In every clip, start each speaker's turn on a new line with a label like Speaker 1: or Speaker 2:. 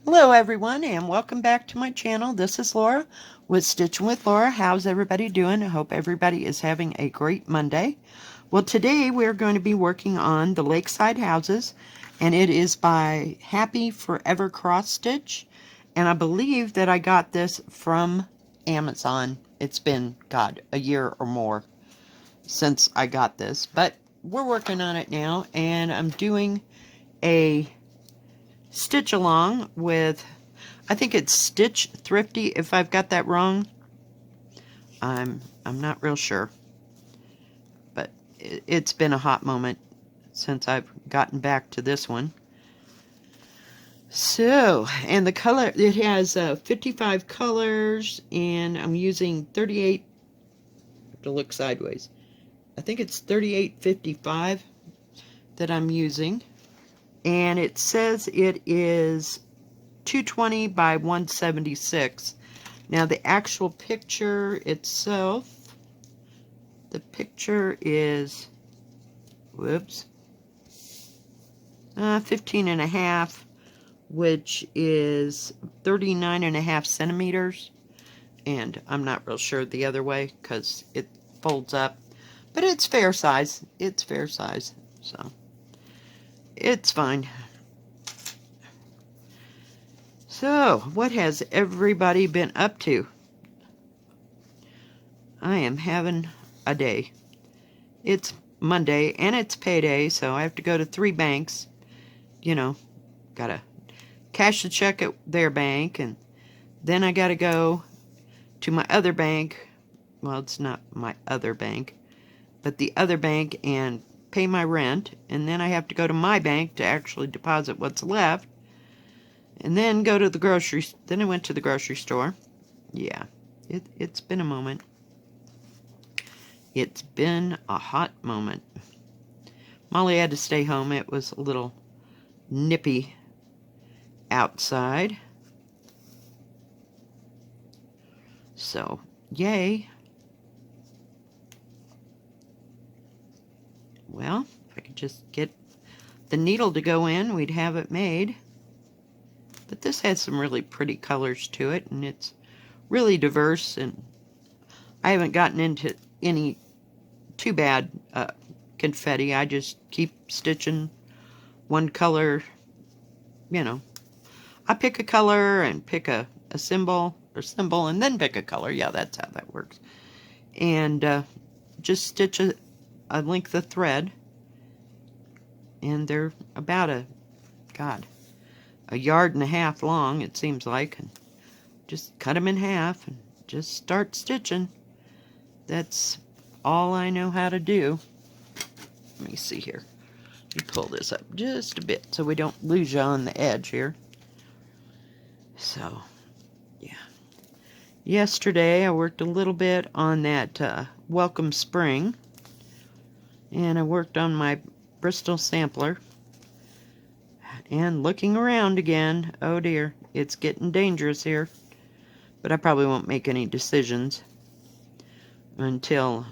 Speaker 1: Hello everyone and welcome back to my channel. This is Laura with Stitchin with Laura. How's everybody doing? I hope everybody is having a great Monday. Well, today we're going to be working on the Lakeside houses, and it is by Happy Forever Cross Stitch, and I believe that I got this from Amazon. It's been, God, a year or more since I got this, but we're working on it now, and I'm doing a stitch along with, I think it's Stitch Thrifty. If I've got that wrong, I'm not real sure, but it's been a hot moment since I've gotten back to this one. So, and the color, it has 55 colors, and I'm using 38, I have to look sideways, I think it's 3855 that I'm using, and it says it is 220 by 176. Now the actual picture itself, the picture is, 15 and a half, which is 39 and a half centimeters. And I'm not real sure the other way because it folds up, but it's fair size. It's fair size, so it's fine. So, what has everybody been up to? I am having a day. It's Monday, and it's payday, so I have to go to 3 banks. You know, gotta cash the check at their bank, and then I gotta go to my other bank. Well, it's not my other bank, but the other bank, and pay my rent, and then I have to go to my bank to actually deposit what's left. And then go to the grocery, then I went to the grocery store. Yeah, it's been a moment. It's been a hot moment. Molly had to stay home. It was a little nippy outside. So, yay. Well, if I could just get the needle to go in, we'd have it made. But this has some really pretty colors to it, and it's really diverse, and I haven't gotten into any too bad confetti. I just keep stitching one color, you know. I pick a color and pick a symbol, and then pick a color. Yeah, that's how that works. And just stitch a length of thread, and they're about a yard and a half long, it seems like, and just cut them in half and just start stitching. That's all I know how to do. Let me see here. Let me pull this up just a bit so we don't lose you on the edge here. So, yeah. Yesterday I worked a little bit on that Welcome Spring, and I worked on my Bristol sampler. And looking around again, oh dear, it's getting dangerous here. But I probably won't make any decisions until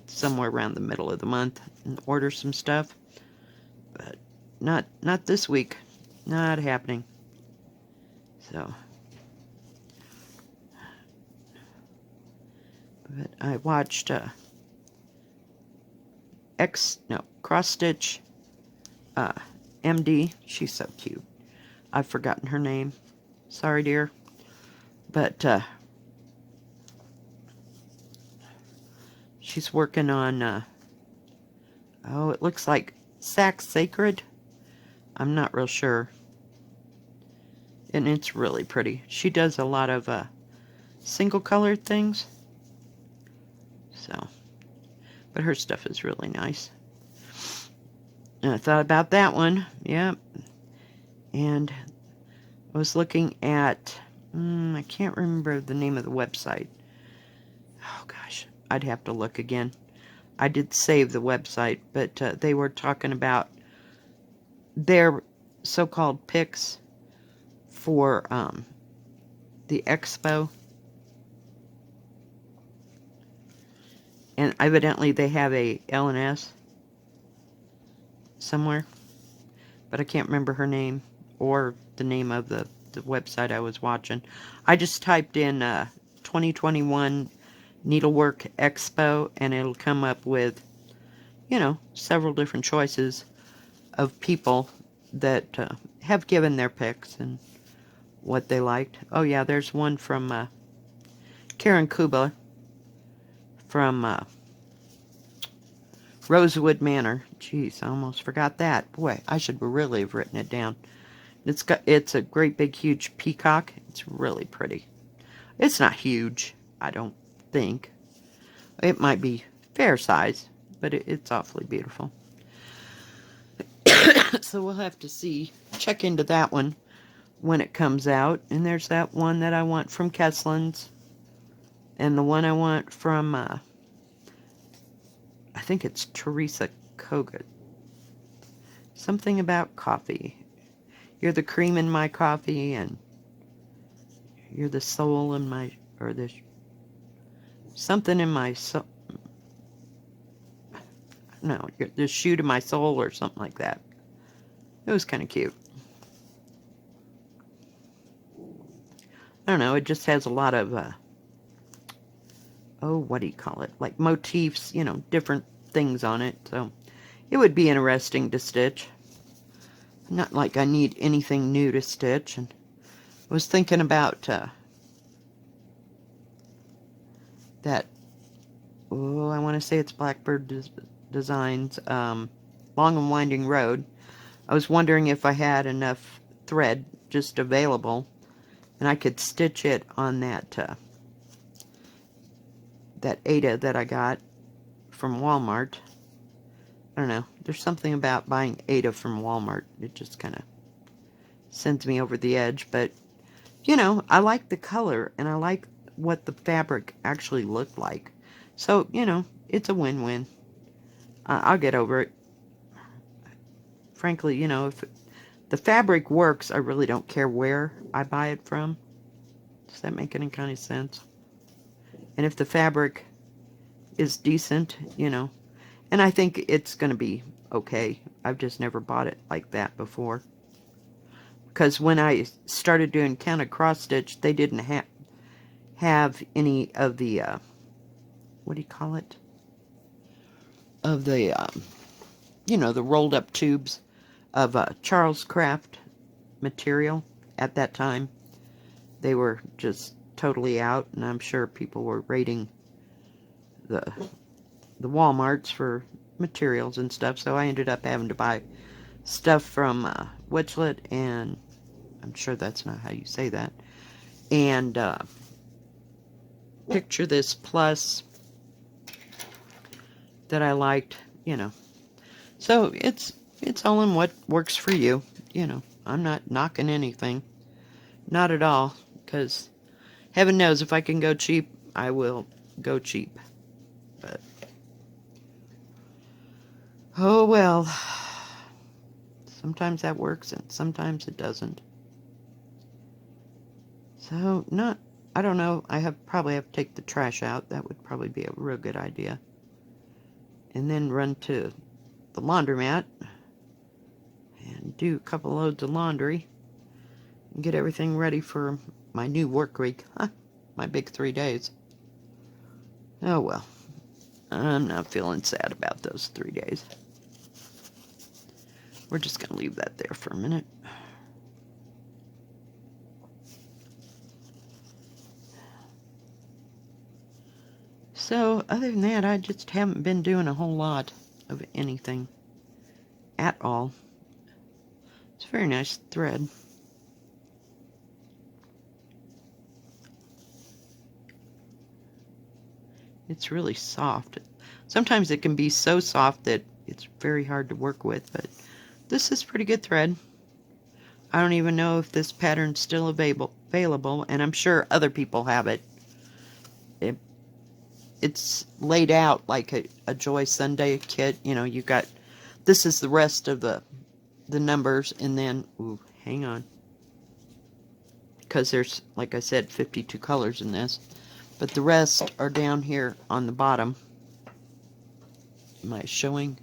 Speaker 1: somewhere around the middle of the month and order some stuff. But not this week. Not happening. So. But I watched Cross Stitch MD. She's so cute. I've forgotten her name. Sorry, dear. But she's working on it looks like Sack Sacred. I'm not real sure. And it's really pretty. She does a lot of single colored things. So, but her stuff is really nice. And I thought about that one. Yep. And I was looking at, I can't remember the name of the website. Oh gosh, I'd have to look again. I did save the website, but they were talking about their so-called picks for the Expo. And evidently they have a L&S somewhere, but I can't remember her name or the name of the the website I was watching. I just typed in 2021 Needlework Expo, and it'll come up with, you know, several different choices of people that have given their picks and what they liked. Oh yeah, there's one from Karen Kuba from Rosewood Manor. Jeez, I almost forgot that. Boy, I should really have written it down. It's a great big huge peacock. It's really pretty. It's not huge, I don't think. It might be fair size, but it's awfully beautiful. So we'll have to see. Check into that one when it comes out. And there's that one that I want from Kesslin's. And the one I want from, I think it's Teresa Kogut. Something about coffee. You're the cream in my coffee, and you're the soul in my, or the, something in my soul. No, you're the shoe to my soul, or something like that. It was kind of cute. I don't know, it just has a lot of, oh, what do you call it? Like motifs, you know, different things on it. So it would be interesting to stitch. Not like I need anything new to stitch. And I was thinking about that, oh, I want to say it's Blackbird Designs, Long and Winding Road. I was wondering if I had enough thread just available, and I could stitch it on that that Ada that I got from Walmart. I don't know. There's something about buying Ada from Walmart. It just kind of sends me over the edge. But, you know, I like the color, and I like what the fabric actually looked like. So, you know, it's a win-win. I'll get over it. Frankly, you know, if the fabric works, I really don't care where I buy it from. Does that make any kind of sense? And if the fabric is decent, you know, and I think it's going to be okay. I've just never bought it like that before. Because when I started doing counted cross stitch, they didn't have any of the, what do you call it? Of the, you know, the rolled up tubes of Charles Craft material at that time. They were just totally out, and I'm sure people were raiding the Walmarts for materials and stuff, so I ended up having to buy stuff from Witchlet, and I'm sure that's not how you say that, and Picture This Plus that I liked, you know. So it's all in what works for you, you know. I'm not knocking anything, not at all, because heaven knows if I can go cheap, I will go cheap. But oh well, sometimes that works and sometimes it doesn't. So I don't know, probably have to take the trash out. That would probably be a real good idea. And then run to the laundromat and do a couple loads of laundry and get everything ready for my new work week. My big 3 days. Oh well, I'm not feeling sad about those 3 days. We're just going to leave that there for a minute. So, other than that, I just haven't been doing a whole lot of anything at all. It's a very nice thread. It's really soft. Sometimes it can be so soft that it's very hard to work with, but this is pretty good thread. I don't even know if this pattern's still available, and I'm sure other people have it. It's laid out like a Joy Sunday kit. You know, you got, this is the rest of the numbers, and then, ooh, hang on. Because there's, like I said, 52 colors in this. But the rest are down here on the bottom. Am I showing?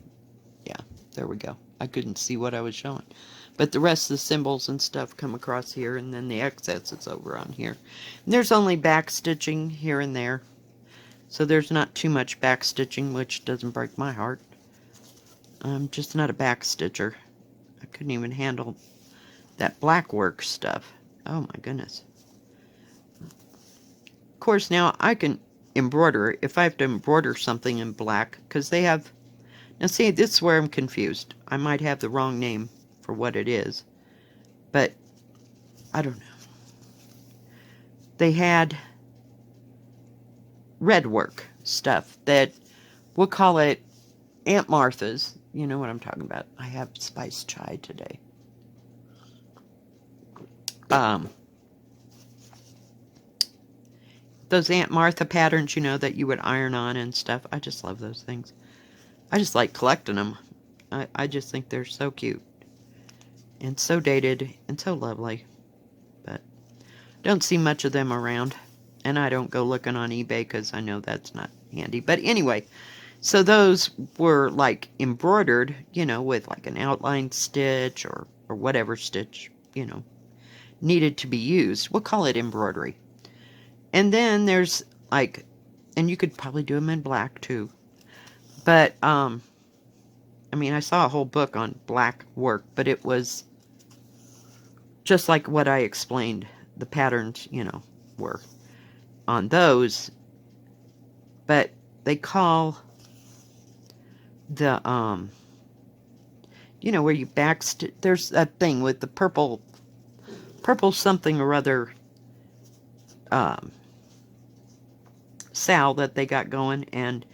Speaker 1: Yeah, there we go. I couldn't see what I was showing. But the rest of the symbols and stuff come across here, and then the excess is over on here. And there's only back stitching here and there. So there's not too much back stitching, which doesn't break my heart. I'm just not a back stitcher. I couldn't even handle that black work stuff. Oh my goodness. Of course, now I can embroider if I have to embroider something in black, because they have... Now see, this is where I'm confused. I might have the wrong name for what it is, but I don't know. They had red work stuff that we'll call it Aunt Martha's. You know what I'm talking about. I have spiced chai today. Those Aunt Martha patterns, you know, that you would iron on and stuff. I just love those things. I just like collecting them. I just think they're so cute. And so dated and so lovely. But don't see much of them around. And I don't go looking on eBay because I know that's not handy. But anyway, so those were like embroidered, you know, with like an outline stitch or whatever stitch, you know, needed to be used. We'll call it embroidery. And then there's like, and you could probably do them in black too. But, I mean, I saw a whole book on black work, but it was just like what I explained, the patterns, you know, were on those. But they call the, you know, where you backstitch, there's that thing with the purple something or other, Sal that they got going, and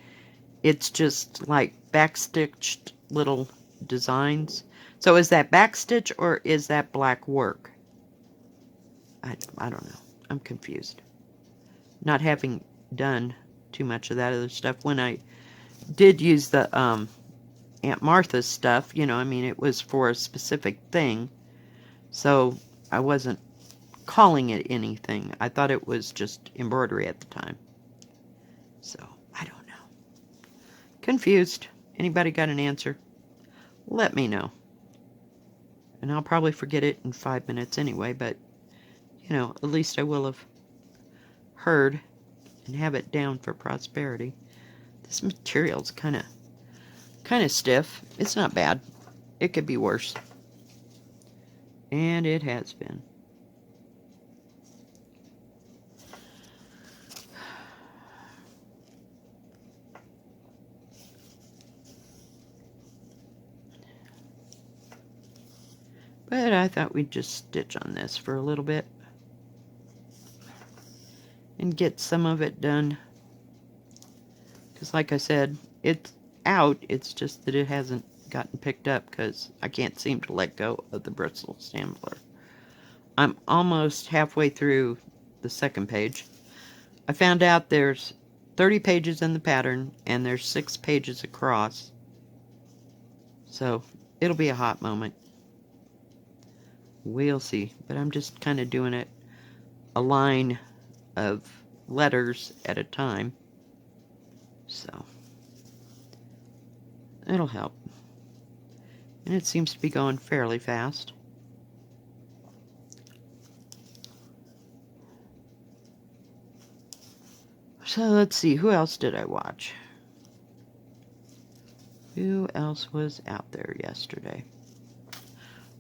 Speaker 1: it's just like backstitched little designs. So is that backstitch or is that black work? I don't know. I'm confused. Not having done too much of that other stuff. When I did use the Aunt Martha's stuff, you know, I mean, it was for a specific thing. So I wasn't calling it anything. I thought it was just embroidery at the time. So, I don't know. Confused. Anybody got an answer? Let me know. And I'll probably forget it in 5 minutes anyway, but, you know, at least I will have heard and have it down for prosperity. This material's kind of stiff. It's not bad. It could be worse. And it has been. But I thought we'd just stitch on this for a little bit and get some of it done. Because like I said, it's out. It's just that it hasn't gotten picked up because I can't seem to let go of the bristle sampler. I'm almost halfway through the second page. I found out there's 30 pages in the pattern and there's 6 pages across. So it'll be a hot moment. We'll see. But I'm just kind of doing it a line of letters at a time. So it'll help. And it seems to be going fairly fast. So let's see, who else did I watch? Who else was out there yesterday?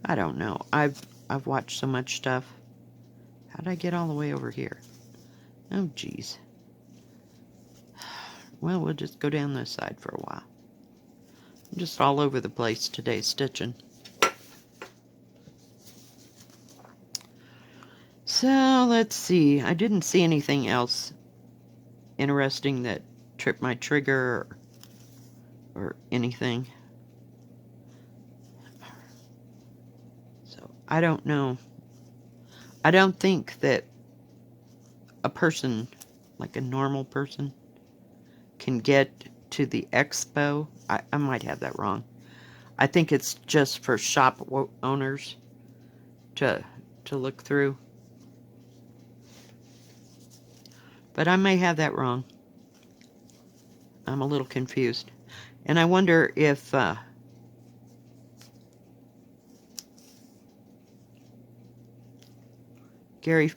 Speaker 1: I don't know. I've watched so much stuff. How did I get all the way over here? Oh, geez. Well, we'll just go down this side for a while. I'm just all over the place today stitching. So, let's see. I didn't see anything else interesting that tripped my trigger or anything. So, I don't know. I don't think that a person, like a normal person, can get to the Expo. I might have that wrong. I think it's just for shop owners to look through. But I may have that wrong. I'm a little confused. And I wonder if Gary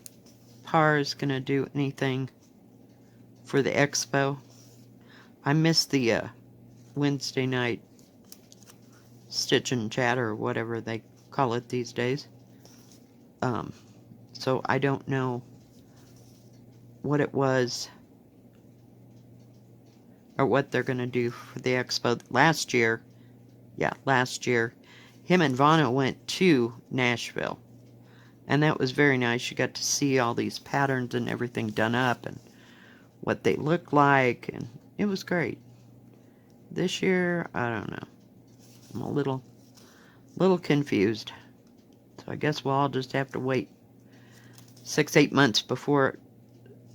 Speaker 1: Parr is going to do anything for the Expo. I missed the Wednesday night Stitchin chat or whatever they call it these days. So I don't know what it was or what they're going to do for the Expo. Last year, him and Vonna went to Nashville. And that was very nice. You got to see all these patterns and everything done up and what they look like. And it was great. This year, I don't know. I'm a little confused. So I guess we'll all just have to wait 6-8 months before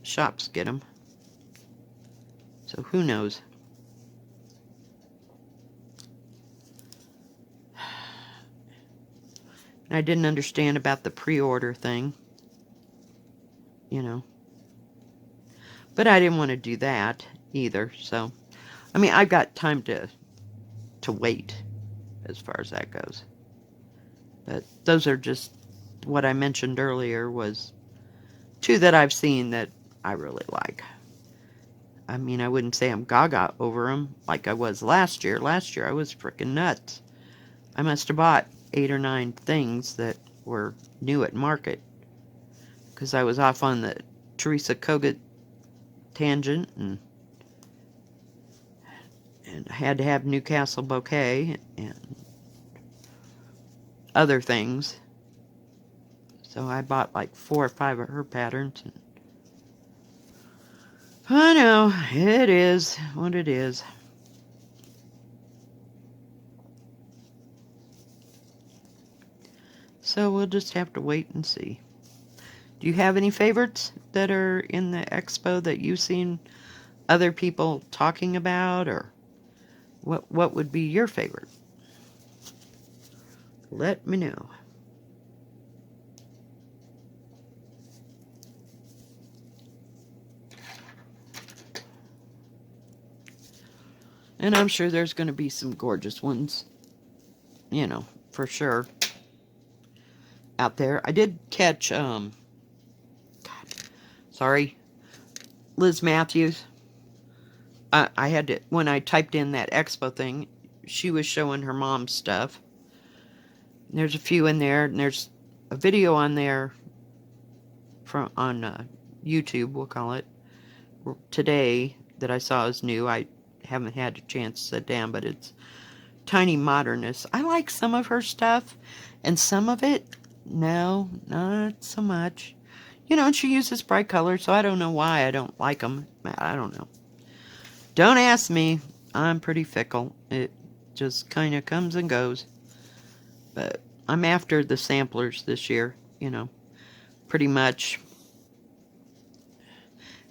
Speaker 1: shops get them. So who knows? And I didn't understand about the pre-order thing. You know. But I didn't want to do that either. So, I mean, I've got time to wait as far as that goes. But those are just what I mentioned earlier was 2 that I've seen that I really like. I mean, I wouldn't say I'm gaga over them like I was last year. Last year I was freaking nuts. I must have bought 8 or 9 things that were new at market because I was off on the Teresa Kogut tangent and I had to have Newcastle bouquet and other things. So I bought like 4 or 5 of her patterns. And I know, it is what it is. So we'll just have to wait and see. Do you have any favorites that are in the Expo that you've seen other people talking about, or what would be your favorite? Let me know. And I'm sure there's going to be some gorgeous ones, you know, for sure, out there. I did catch, Liz Matthews. I had to, when I typed in that Expo thing, she was showing her mom's stuff. There's a few in there, and there's a video on there on YouTube, we'll call it, today that I saw is new. I haven't had a chance to sit down, but it's Tiny Modernist. I like some of her stuff, and some of it, no, not so much. You know, and she uses bright colors, so I don't know why I don't like them. I don't know. Don't ask me. I'm pretty fickle. It just kind of comes and goes. But I'm after the samplers this year, you know, pretty much.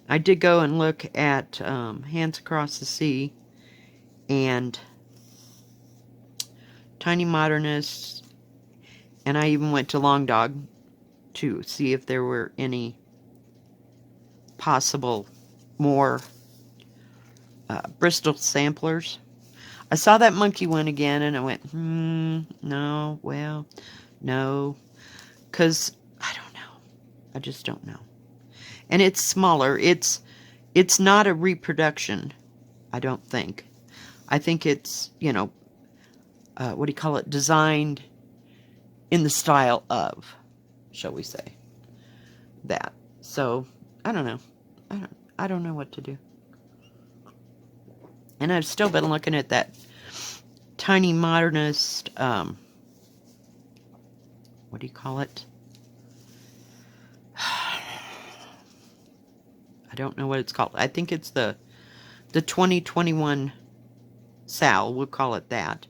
Speaker 1: I did go and look at Hands Across the Sea and Tiny Modernists, and I even went to Long Dog to see if there were any possible more Bristol samplers. I saw that monkey one again, and I went, no, well, no, because I don't know. I just don't know. And it's smaller. It's not a reproduction, I don't think. I think it's, you know, what do you call it? Designed in the style of, shall we say, that. So, I don't know. I don't know what to do. And I've still been looking at that Tiny Modernist, what do you call it? I don't know what it's called. I think it's the 2021 Sal, we'll call it that.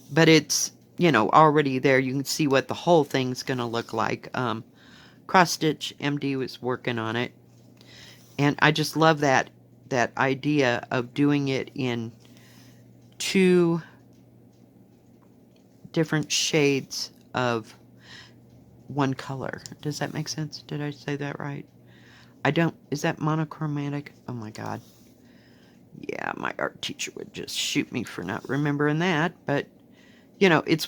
Speaker 1: But it's, you know, already there. You can see what the whole thing's going to look like. XStitchMD was working on it. And I just love that idea of doing it in 2 different shades of one color. Does that make sense? Did I say that right? Is that monochromatic? Oh my God. Yeah, my art teacher would just shoot me for not remembering that. But, you know, it's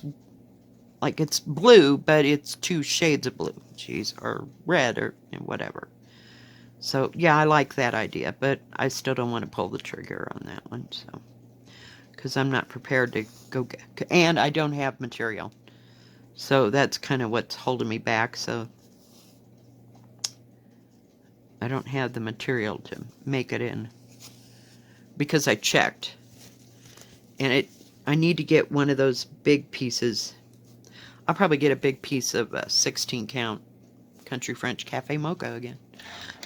Speaker 1: like it's blue, but it's 2 shades of blue. Jeez, or red or whatever. So, yeah, I like that idea, but I still don't want to pull the trigger on that one, so. Because I'm not prepared to go get, and I don't have material. So that's kind of what's holding me back, so. I don't have the material to make it in. Because I checked. And I need to get one of those big pieces. I'll probably get a big piece of 16 count Country French Cafe Mocha again.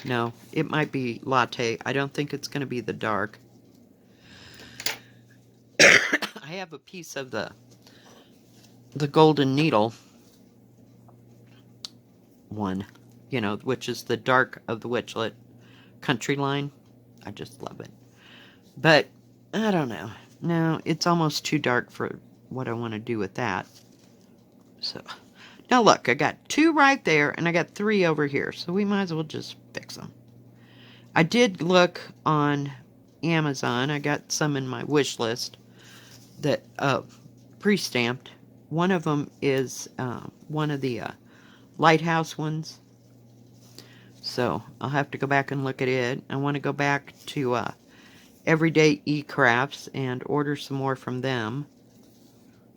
Speaker 1: No, it might be latte. I don't think it's going to be the dark. I have a piece of the golden needle one, you know, which is the dark of the Witchlet country line. I just love it. But I don't know. No, it's almost too dark for what I want to do with that. So now look, I got 2 right there and I got 3 over here. So we might as well just fix them. I did look on Amazon. I got some in my wish list that pre-stamped. One of them is one of the lighthouse ones. So I'll have to go back and look at it. I want to go back to Everyday E-Crafts and order some more from them.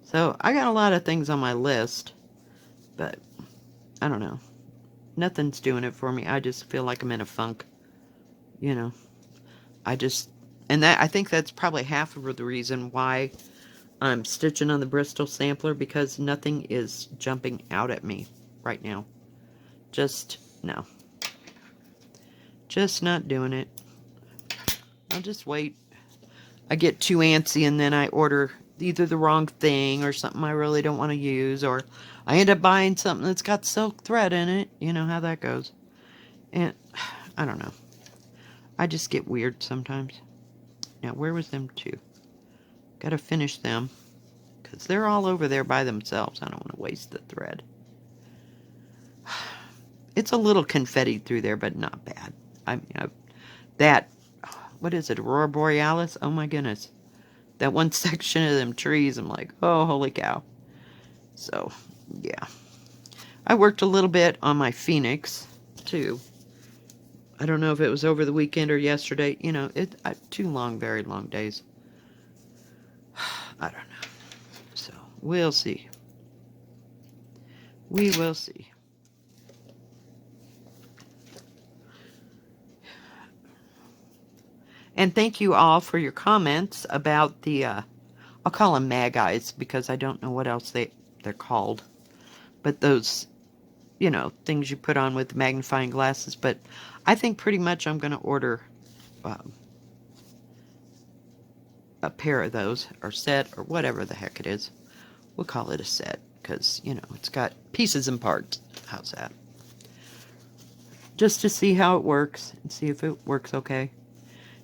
Speaker 1: So I got a lot of things on my list, but I don't know. Nothing's doing it for me. I just feel like I'm in a funk. You know, and I think that's probably half of the reason why I'm stitching on the Bristol sampler, because nothing is jumping out at me right now. No. Just not doing it. I'll just wait. I get too antsy and then I order either the wrong thing or something I really don't want to use, or I end up buying something that's got silk thread in it. You know how that goes. And I don't know. I just get weird sometimes. Now, where was them 2? Gotta finish them, because they're all over there by themselves. I don't want to waste the thread. It's a little confetti through there, but not bad. I mean, that, what is it, Aurora Borealis? Oh my goodness. That one section of them trees, I'm like, oh, holy cow. So, yeah. I worked a little bit on my Phoenix, too. I don't know if it was over the weekend or yesterday. You know, 2 long, very long days. I don't know. So, we'll see. We will see. And thank you all for your comments about the, I'll call them mag eyes, because I don't know what else they're called. But those, you know, things you put on with magnifying glasses. But I think pretty much I'm going to order a pair of those, or set, or whatever the heck it is. We'll call it a set, because, you know, it's got pieces and parts. How's that? Just to see how it works, and see if it works okay.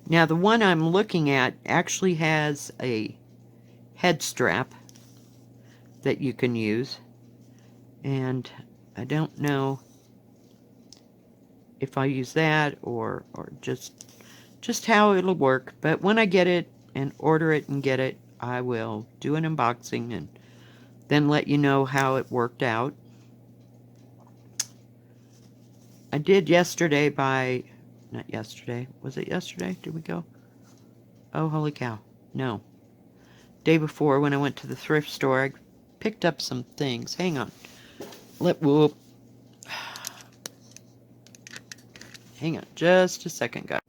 Speaker 1: Now, the one I'm looking at actually has a head strap that you can use. And I don't know if I use that or just how it'll work. But when I get it and order it and get it, I will do an unboxing and then let you know how it worked out. I did yesterday not yesterday. Was it yesterday? Did we go? Oh, holy cow. No. Day before, when I went to the thrift store, I picked up some things. Hang on. Whoop. Hang on just a second, guys.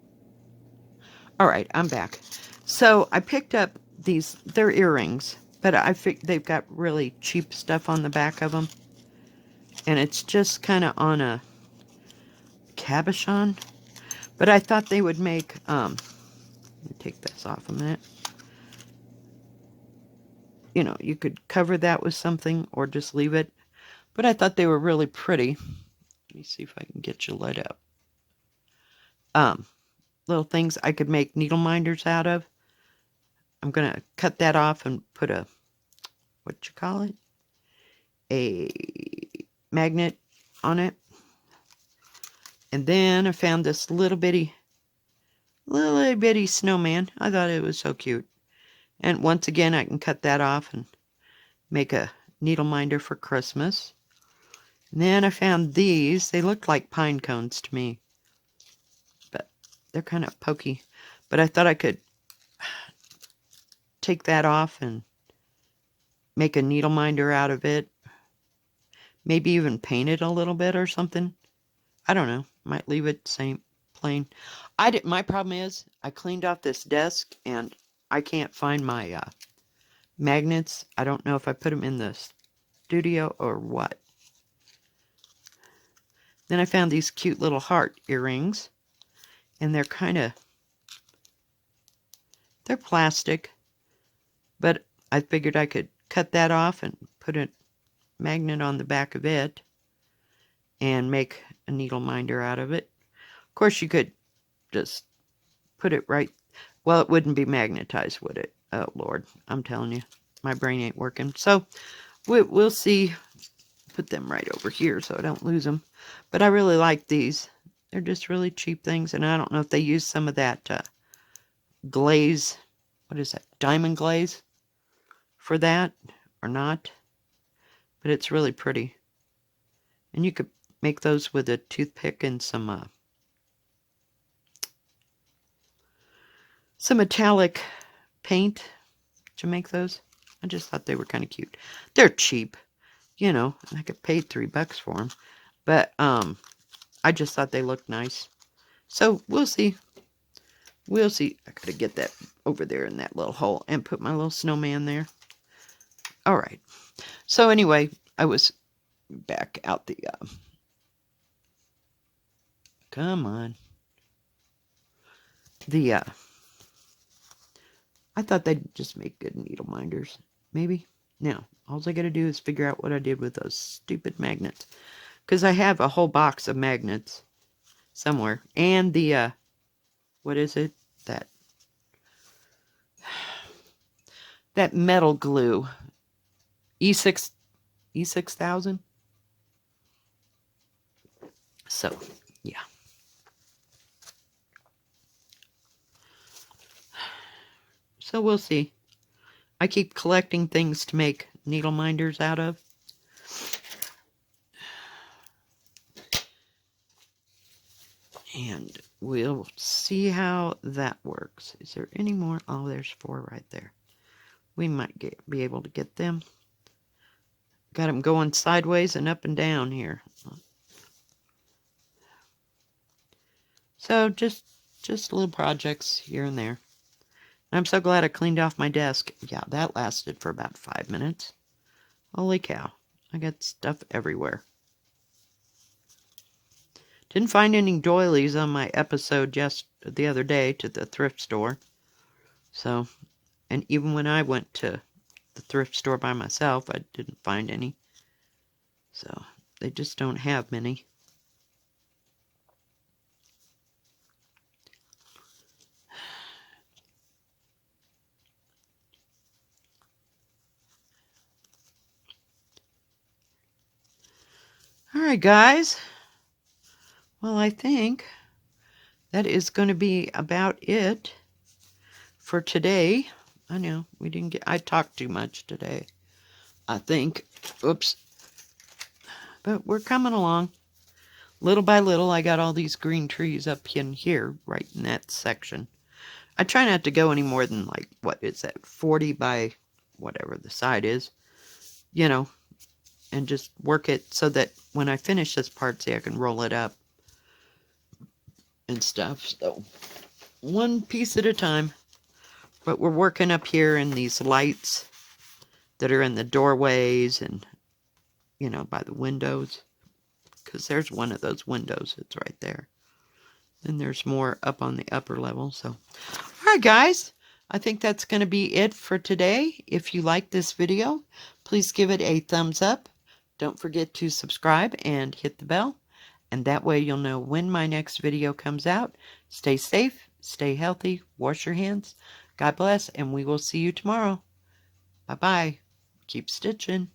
Speaker 1: Alright, I'm back. So, I picked up they're earrings, but they've got really cheap stuff on the back of them. And it's just kind of on a cabochon. But I thought they would make, let me take this off a minute. You know, you could cover that with something or just leave it. But I thought they were really pretty. Let me see if I can get you lit up. Little things I could make needle minders out of. I'm going to cut that off and put a, a magnet on it. And then I found this little bitty snowman. I thought it was so cute. And once again, I can cut that off and make a needle minder for Christmas. And then I found these. They look like pine cones to me, but they're kind of pokey. But I thought I could take that off and make a needle minder out of it. Maybe even paint it a little bit or something. I don't know. Might leave it same plain. My problem is I cleaned off this desk and I can't find my magnets. I don't know if I put them in the studio or what. Then I found these cute little heart earrings, and they're plastic, but I figured I could cut that off and put a magnet on the back of it and make a needle minder out of it. Of course, you could just put it right. Well, it wouldn't be magnetized, would it? Oh, Lord, I'm telling you, my brain ain't working. So we'll see. Put them right over here so I don't lose them. But I really like these. They're just really cheap things, and I don't know if they use some of that glaze. What is that? Diamond glaze for that or not. But it's really pretty. And you could make those with a toothpick and some metallic paint to make those. I just thought they were kind of cute. They're cheap. You know, I could pay $3 for them. But I just thought they looked nice. So we'll see. We'll see. I gotta get that over there in that little hole and put my little snowman there. All right. So anyway, I was back out the... come on. I thought they'd just make good needle minders. Maybe. Now, all I gotta do is figure out what I did with those stupid magnets. Because I have a whole box of magnets somewhere. And the, what is it? That metal glue. E6000. So, yeah. So we'll see. I keep collecting things to make needle minders out of. And we'll see how that works. Is there any more? Oh, there's 4 right there. We might be able to get them. Got them going sideways and up and down here. So just little projects here and there. I'm so glad I cleaned off my desk. Yeah, that lasted for about 5 minutes. Holy cow. I got stuff everywhere. Didn't find any doilies on my episode just the other day to the thrift store. So, and even when I went to the thrift store by myself, I didn't find any. So, they just don't have many. Alright, guys. Well, I think that is going to be about it for today. I know, I talked too much today, I think. Oops. But we're coming along. Little by little, I got all these green trees up in here, right in that section. I try not to go any more than, like, what is that, 40 by whatever the side is. You know, and just work it so that when I finish this part, see, I can roll it up and stuff. So, one piece at a time. But we're working up here in these lights that are in the doorways and, you know, by the windows. Because there's one of those windows. It's right there. Then there's more up on the upper level. So, all right, guys. I think that's going to be it for today. If you like this video, please give it a thumbs up. Don't forget to subscribe and hit the bell. And that way you'll know when my next video comes out. Stay safe, stay healthy, wash your hands. God bless, and we will see you tomorrow. Bye-bye. Keep stitching.